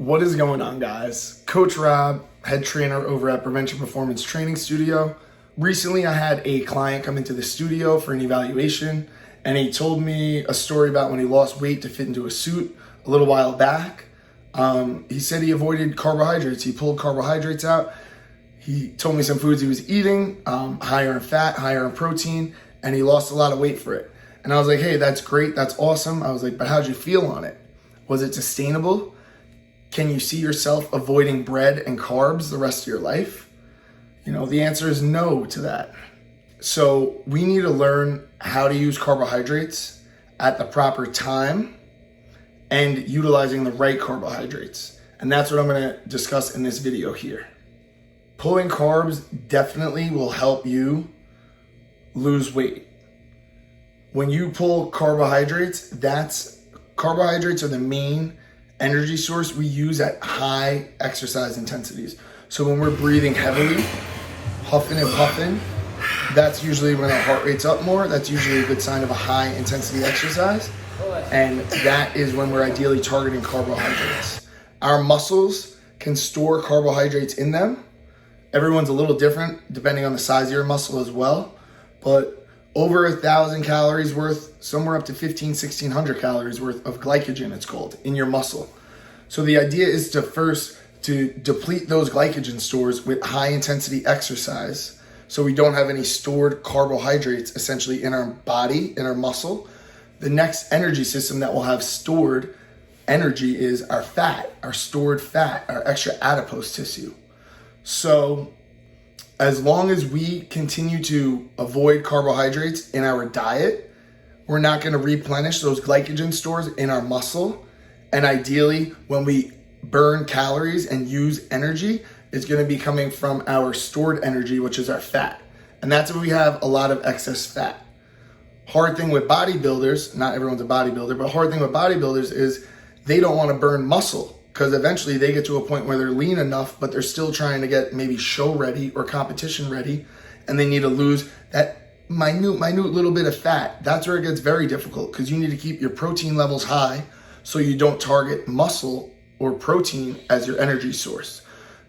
What is going on, guys? Coach Rob, head trainer over at Prevention Performance Training Studio. Recently, I had a client come into the studio for an evaluation, and he told me a story about when he lost weight to fit into a suit a little while back. He said he avoided carbohydrates. He pulled carbohydrates out. He told me some foods he was eating, higher in fat, higher in protein, and he lost a lot of weight for it. And I was like, hey, that's great. That's awesome. I was like, but how'd you feel on it? Was it sustainable? Can you see yourself avoiding bread and carbs the rest of your life? The answer is no to that. So we need to learn how to use carbohydrates at the proper time and utilizing the right carbohydrates. And that's what I'm gonna discuss in this video here. Pulling carbs definitely will help you lose weight. When you pull carbohydrates, carbohydrates are the main energy source we use at high exercise intensities. So when we're breathing heavily, huffing and puffing, that's usually when our heart rate's up more. That's usually a good sign of a high intensity exercise. And that is when we're ideally targeting carbohydrates. Our muscles can store carbohydrates in them. Everyone's a little different depending on the size of your muscle as well. But over 1,000 calories worth, somewhere up to 1,600 calories worth of glycogen, it's called, in your muscle. So the idea is to deplete those glycogen stores with high intensity exercise, so we don't have any stored carbohydrates essentially in our body, in our muscle. The next energy system that will have stored energy is our fat, our stored fat, our extra adipose tissue. So as long as we continue to avoid carbohydrates in our diet, we're not going to replenish those glycogen stores in our muscle. And ideally, when we burn calories and use energy, it's going to be coming from our stored energy, which is our fat. And that's where we have a lot of excess fat. Hard thing with bodybuilders, not everyone's a bodybuilder, but hard thing with bodybuilders is they don't want to burn muscle, because eventually they get to a point where they're lean enough, but they're still trying to get maybe show ready or competition ready, and they need to lose that minute little bit of fat. That's where it gets very difficult, because you need to keep your protein levels high so you don't target muscle or protein as your energy source.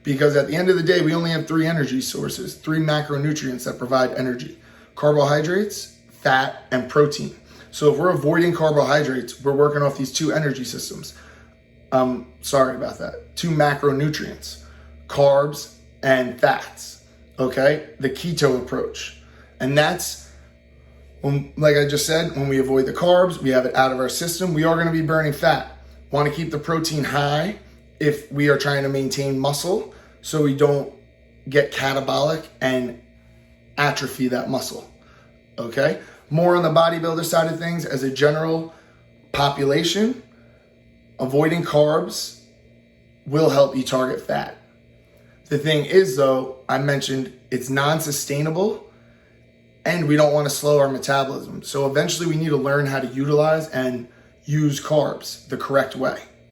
Because at the end of the day, we only have 3 energy sources, 3 macronutrients that provide energy: carbohydrates, fat, and protein. So if we're avoiding carbohydrates, we're working off these 2 energy systems. 2 macronutrients, carbs and fats, okay? The keto approach. And that's, like I just said, when we avoid the carbs, we have it out of our system, we are gonna be burning fat. Wanna keep the protein high if we are trying to maintain muscle, so we don't get catabolic and atrophy that muscle, okay? More on the bodybuilder side of things, as a general population, avoiding carbs will help you target fat. The thing is, though, I mentioned it's non-sustainable and we don't want to slow our metabolism. So eventually we need to learn how to utilize and use carbs the correct way.